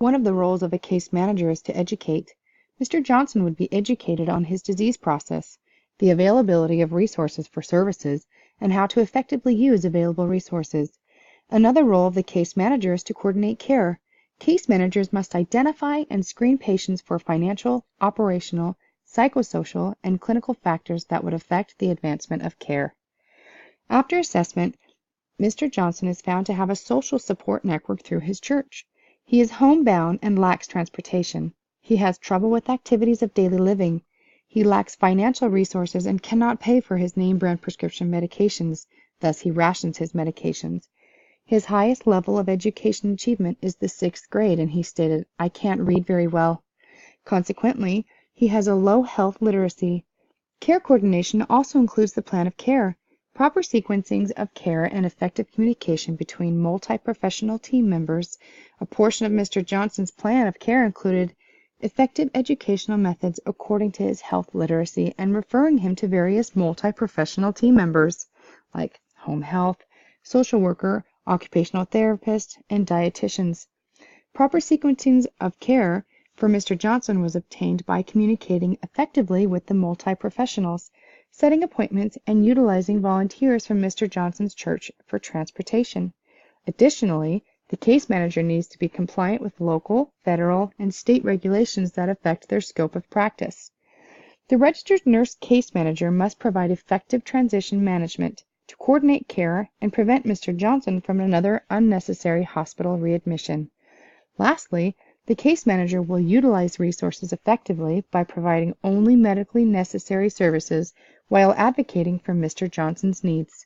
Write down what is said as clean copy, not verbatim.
One of the roles of a case manager is to educate. Mr. Johnson would be educated on his disease process, the availability of resources for services, and how to effectively use available resources. Another role of the case manager is to coordinate care. Case managers must identify and screen patients for financial, operational, psychosocial, and clinical factors that would affect the advancement of care. After assessment, Mr. Johnson is found to have a social support network through his church. He is homebound and lacks transportation. He has trouble with activities of daily living. He lacks financial resources and cannot pay for his name brand prescription medications, thus he rations his medications. His highest level of education achievement is the 6th grade, and he stated, "I can't read very well." Consequently, he has a low health literacy. Care coordination also includes the plan of care, proper sequencing of care, and effective communication between multi-professional team members. A portion of Mr. Johnson's plan of care included effective educational methods according to his health literacy and referring him to various multi-professional team members like home health, social worker, occupational therapist, and dietitians. Proper sequencing of care for Mr. Johnson was obtained by communicating effectively with the multi-professionals, setting appointments, and utilizing volunteers from Mr. Johnson's church for transportation. Additionally, the case manager needs to be compliant with local, federal, and state regulations that affect their scope of practice. The registered nurse case manager must provide effective transition management to coordinate care and prevent Mr. Johnson from another unnecessary hospital readmission. Lastly, the case manager will utilize resources effectively by providing only medically necessary services while advocating for Mr. Johnson's needs.